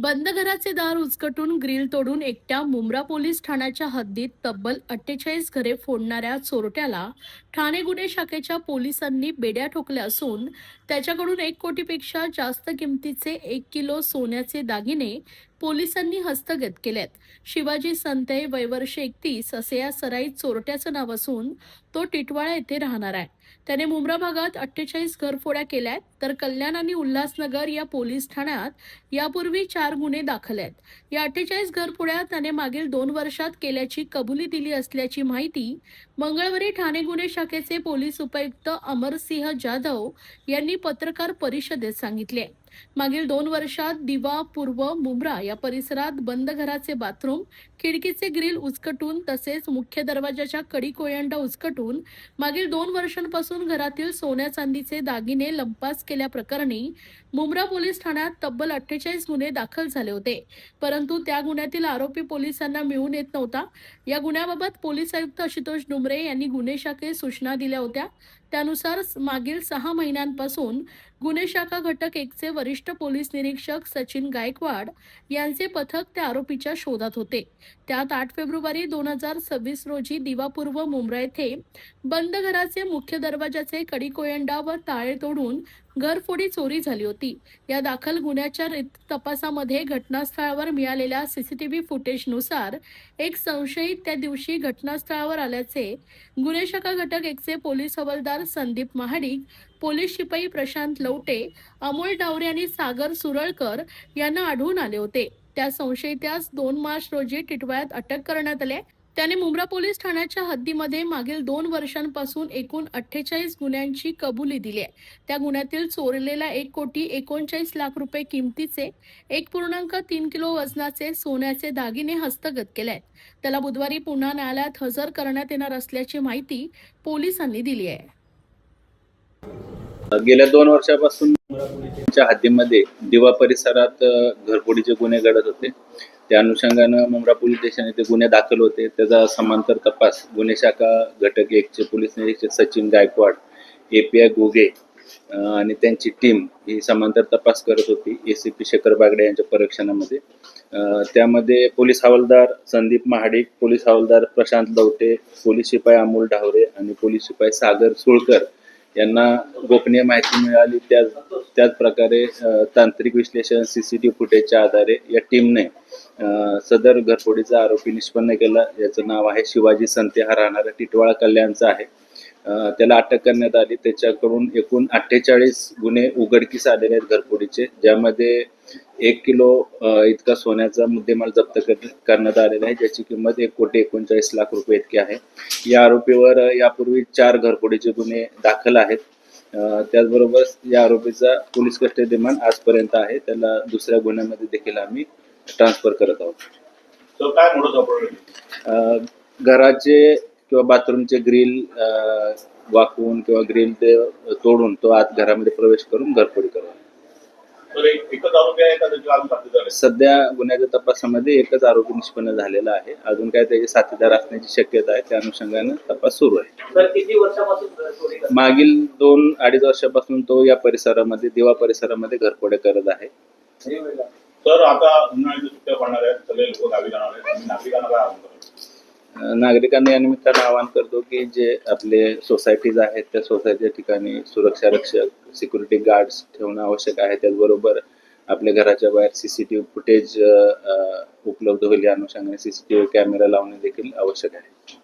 बंद घराचे दार उचकटून ग्रिल तोडून एकट्या मुंब्रा पोलीस ठाण्याच्या हद्दीत तब्बल 48 घरे फोडणाऱ्या चोरट्याला ठाणे गुन्हे शाखेच्या पोलिसांनी बेड्या ठोकल्या असून त्याच्याकडून 1 कोटीपेक्षा जास्त किमतीचे 1 किलो सोन्याचे दागिने पोलिसांनी हस्तगत केलेत. शिवाजी संतय वय वर्ष 31 असे या सराईत चोरट्याचं नाव असून तो टिटवाळा येथे राहणार आहे. त्याने मुंब्रा भागात 48 घरफोड्या केल्यात, तर कल्याण आणि उल्हासनगर या पोलीस ठाण्यात यापूर्वी 4 गुन्हे दाखल आहेत. या 48 घरफोड्या त्याने मागील 2 वर्षात केल्याची कबुली दिली असल्याची माहिती मंगळवारी ठाणे गुन्हे शाखेचे पोलीस उपायुक्त अमरसिंह जाधव यांनी पत्रकार परिषदेत सांगितले. मागील 2 वर्षात दिवा पूर्व मुंब्रा या परिसरात बंद घराचे बाथरूम, खिडकीचे ग्रिल उचकटून तसेच मुख्य दरवाजाच्या कडी कोयंडा उचकटून मागील 2 वर्षांपासून घरातील सोन्या चांदीचे दागिने लंपास केल्याप्रकरणी मुंब्रा पोलीस ठाण्यात तब्बल 48 गुन्हे दाखल झाले होते. परंतु त्या गुन्ह्यातील आरोपी पोलिसांना मिळून येत नव्हता. या गुन्ह्याबाबत पोलीस आयुक्त आशुतोष डुमरे यांनी गुन्हे शाखेस सूचना दिल्या होत्या. त्यानुसार मागील 6 महिन्यांपासून गुन्हे शाखा घटक 1चे वरिष्ठ पोलीस निरीक्षक सचिन गायकवाड यांचे पथक त्या आरोपीच्या शोधात होते. त्यात 8 फेब्रुवारी 2026 रोजी दिवापूर्व मुंब्रा येथे बंद घराचे मुख्य दरवाजाचे कडी कोयंडा व ताळे तोडून घरफोडी चोरी झाली होती. या दाखल गुन्ह्याच्या तपासामध्ये घटनास्थळावर मिळालेल्या सीसीटीव्ही फुटेजनुसार एक संशयित त्या दिवशी घटनास्थळावर आल्याचे गुन्हे शाखा घटक 1चे पोलीस हवालदार संदीप महाडिक, पोलीस शिपाई प्रशांत लवटे, अमोल डावरे आणि सागर सुरळकर यांना आढळून आले होते. त्या संशयितास 2 मार्च रोजी टिटवाळ्यात अटक करण्यात आली. त्याने मुंब्रा पोलीस ठाण्याच्या हद्दीमध्ये मागील 2 वर्षांपासून एकूण 48 गुन्ह्यांची कबुली दिली आहे. त्या गुन्ह्यातील चोरलेल्या 1,39,00,000 रुपये किमतीचे 1.3 किलो वजनाचे सोन्याचे दागिने हस्तगत केले आहेत. त्याला बुधवारी पुन्हा न्यायालयात हजर करण्यात येणार असल्याची माहिती पोलिसांनी दिली आहे. गेल्या 2 वर्षापासून च्या हद्दीमध्ये दिवा परिसरात घरफोडीचे गुन्हे घडत होते. त्या अनुषंगानं मुंब्रा पोलीस स्टेशन येथे गुन्हे दाखल होते. त्याचा समांतर तपास गुन्हे शाखा घटक 1चे पोलीस निरीक्षक सचिन गायकवाड, API गोगे आणि त्यांची टीम ही समांतर तपास करत होती ACP शेखर बागडे यांच्या परीक्षणामध्ये. त्यामध्ये पोलीस हवालदार संदीप महाडिक, पोलीस हवालदार प्रशांत लवटे, पोलीस शिपाई अमोल डावरे आणि पोलीस शिपाई सागर सुळकर यांना गोपनीय माहिती मिळाली. त्याच प्रकारे तांत्रिक विश्लेषण CCTV फुटेजच्या आधारे या टीमने सदर घरफोडीचा आरोपी निष्पन्न केला. याचं नाव आहे शिवाजी संते, हा राहणारा टिटवाळा कल्याणचा आहे. त्याला अटक करण्यात आली. त्याच्याकडून एकूण 48 गुन्हे उघडकीस आलेले आहेत घरफोडीचे, ज्यामध्ये 1 किलो इतका सोन्याचा मुद्देमाल जप्त करण्यात आलेला आहे, ज्याची किंमत 1,39,00,000 रुपये इतकी आहे. या आरोपीवर यापूर्वी 4 घरफोडीचे गुन्हे दाखल आहेत. त्याचबरोबर या आरोपीचा पोलीस कस्टडी रिमांड आजपर्यंत आहे. त्याला दुसऱ्या गुन्ह्यामध्ये देखील आम्ही ट्रान्सफर करत आहोत. घराचे किंवा बाथरूमचे ग्रिल वाकवून किंवा ग्रिल ते तोडून तो आत घरामध्ये प्रवेश करून घरफोडी करतो. सध्या गुन्ह्याच्या तपासामध्ये एकच आरोपी निष्पन्न झालेला आहे. अजून काय त्याचे साथीदार असण्याची शक्यता आहे. त्या अनुषंगाने तपास सुरू आहे. मागील 2-2.5 वर्षापासून तो या परिसरामध्ये दिवा परिसरामध्ये घरफोड्या करत आहे. तर आता उन्हाळ्याच्या सुट्ट्या पडणार आहेत, सगळे लोक गावी जाणार आहेत. नागरिकांना काय आवाहन करतो? नागरिकांना या निमित्तानं आवाहन करतो की जे आपले सोसायटीज आहेत त्या सोसायटीच्या ठिकाणी सुरक्षा रक्षक, सिक्युरिटी गार्ड्स ठेवणं आवश्यक आहे. त्याचबरोबर आपल्या घराच्या बाहेर CCTV फुटेज उपलब्ध होईल या अनुषंगाने CCTV कॅमेरा लावणे देखील आवश्यक आहे.